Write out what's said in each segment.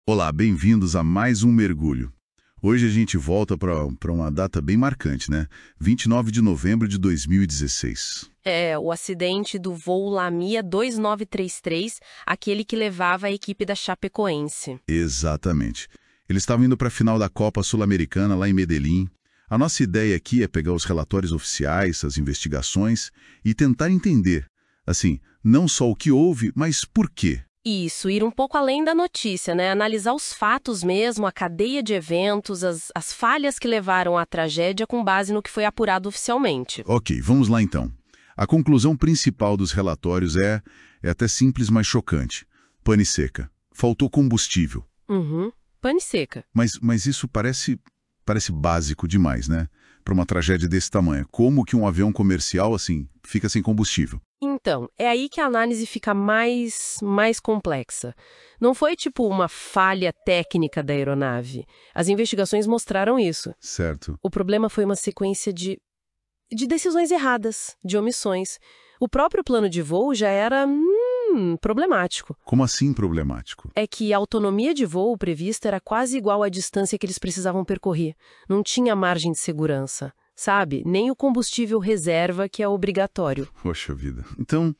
Olá, bem-vindos a mais um mergulho. Hoje a gente volta para uma data bem marcante, né? 29 de novembro de 2016. É, o acidente do voo Lamia 2933, aquele que levava a equipe da Chapecoense. Exatamente. Eles estavam indo para a final da Copa Sul-Americana lá em Medellín. A nossa ideia aqui é pegar os relatórios oficiais, as investigações e tentar entender, assim, não só o que houve, mas por quê. Isso, ir um pouco além da notícia, né? Analisar os fatos mesmo, a cadeia de eventos, as falhas que levaram à tragédia com base no que foi apurado oficialmente. Ok, vamos lá então. A conclusão principal dos relatórios é até simples, mas chocante. Pane seca. Faltou combustível. Pane seca. Mas isso parece básico demais, né? Para uma tragédia desse tamanho. Como que um avião comercial, assim, fica sem combustível? Então, é aí que a análise fica mais complexa. Não foi tipo uma falha técnica da aeronave. As investigações mostraram isso. Certo. O problema foi uma sequência de decisões erradas, de omissões. O próprio plano de voo já era problemático. Como assim problemático? É que a autonomia de voo prevista era quase igual à distância que eles precisavam percorrer. Não tinha margem de segurança, sabe? Nem o combustível reserva, que é obrigatório. Poxa vida. Então,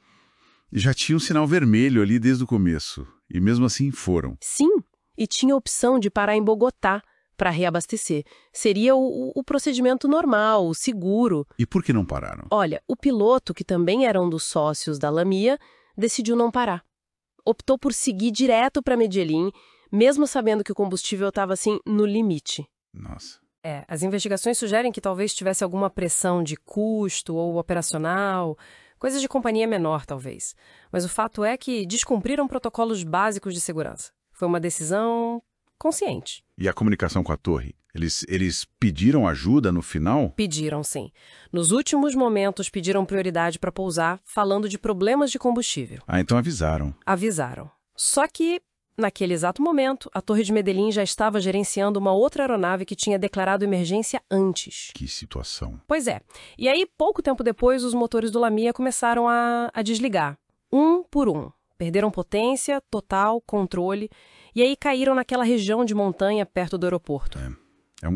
já tinha um sinal vermelho ali desde o começo. E mesmo assim foram. Sim, e tinha a opção de parar em Bogotá para reabastecer. Seria o procedimento normal, o seguro. E por que não pararam? Olha, o piloto, que também era um dos sócios da Lamia, decidiu não parar. Optou por seguir direto para Medellín, mesmo sabendo que o combustível estava, assim, no limite. Nossa. As investigações sugerem que talvez tivesse alguma pressão de custo ou operacional, coisas de companhia menor, talvez. Mas o fato é que descumpriram protocolos básicos de segurança. Foi uma decisão consciente. E a comunicação com a torre? Eles pediram ajuda no final? Pediram, sim. Nos últimos momentos, pediram prioridade para pousar, falando de problemas de combustível. Ah, então avisaram. Avisaram. Só que, naquele exato momento, a Torre de Medellín já estava gerenciando uma outra aeronave que tinha declarado emergência antes. Que situação. Pois é. E aí, pouco tempo depois, os motores do Lamia começaram a desligar. Um por um. Perderam potência, total, controle, e aí caíram naquela região de montanha perto do aeroporto.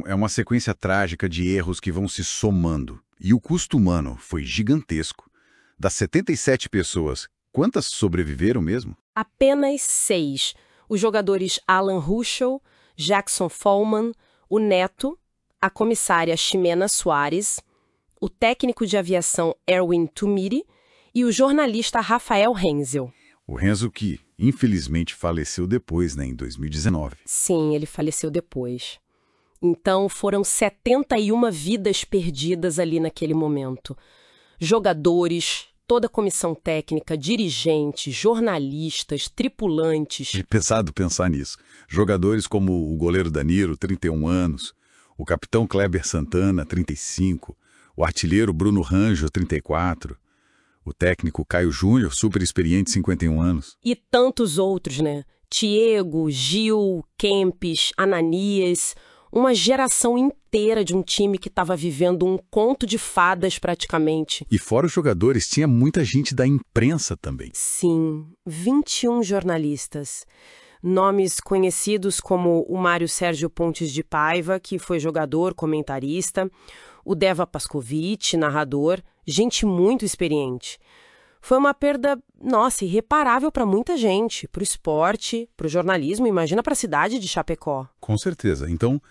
É uma sequência trágica de erros que vão se somando. E o custo humano foi gigantesco. Das 77 pessoas, quantas sobreviveram mesmo? Apenas 6. Os jogadores Alan Ruschel, Jackson Follman, o Neto, a comissária Ximena Soares, o técnico de aviação Erwin Tumiri e o jornalista Rafael Renzel. O Renzo que, infelizmente, faleceu depois, né, em 2019. Sim, ele faleceu depois. Então, foram 71 vidas perdidas ali naquele momento. Jogadores, toda a comissão técnica, dirigentes, jornalistas, tripulantes. É pesado pensar nisso. Jogadores como o goleiro Danilo, 31 anos, o capitão Kleber Santana, 35, o artilheiro Bruno Ranjo, 34, o técnico Caio Júnior, super experiente, 51 anos. E tantos outros, né? Diego, Gil, Kempis, Ananias, uma geração inteira de um time que estava vivendo um conto de fadas praticamente. E fora os jogadores, tinha muita gente da imprensa também. Sim, 21 jornalistas. Nomes conhecidos como o Mário Sérgio Pontes de Paiva, que foi jogador, comentarista, o Deva Pascovitch, narrador, gente muito experiente. Foi uma perda, nossa, irreparável para muita gente, para o esporte, para o jornalismo, imagina para a cidade de Chapecó. Com certeza. Então,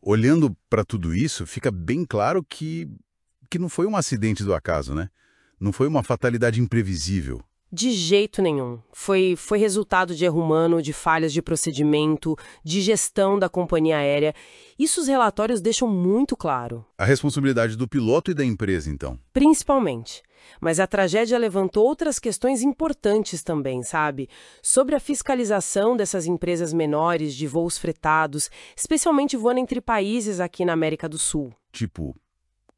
olhando para tudo isso, fica bem claro que não foi um acidente do acaso, né? Não foi uma fatalidade imprevisível. De jeito nenhum. Foi resultado de erro humano, de falhas de procedimento, de gestão da companhia aérea. Isso os relatórios deixam muito claro. A responsabilidade do piloto e da empresa, então. Principalmente. Mas a tragédia levantou outras questões importantes também, sabe? Sobre a fiscalização dessas empresas menores de voos fretados, especialmente voando entre países aqui na América do Sul. Tipo,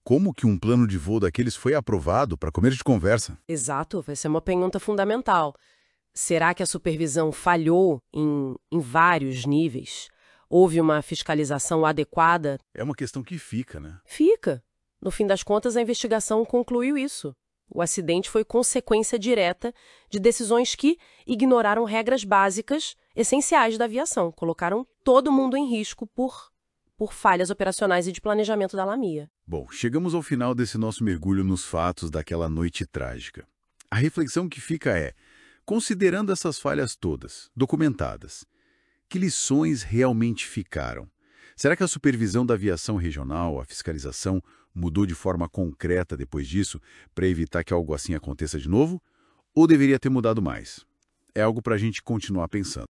como que um plano de voo daqueles foi aprovado para comer de conversa? Exato, essa é uma pergunta fundamental. Será que a supervisão falhou em vários níveis? Houve uma fiscalização adequada? É uma questão que fica, né? Fica. No fim das contas, a investigação concluiu isso. O acidente foi consequência direta de decisões que ignoraram regras básicas essenciais da aviação. Colocaram todo mundo em risco por falhas operacionais e de planejamento da LAMIA. Bom, chegamos ao final desse nosso mergulho nos fatos daquela noite trágica. A reflexão que fica é, considerando essas falhas todas, documentadas, que lições realmente ficaram? Será que a supervisão da aviação regional, a fiscalização, mudou de forma concreta depois disso para evitar que algo assim aconteça de novo? Ou deveria ter mudado mais? É algo para a gente continuar pensando.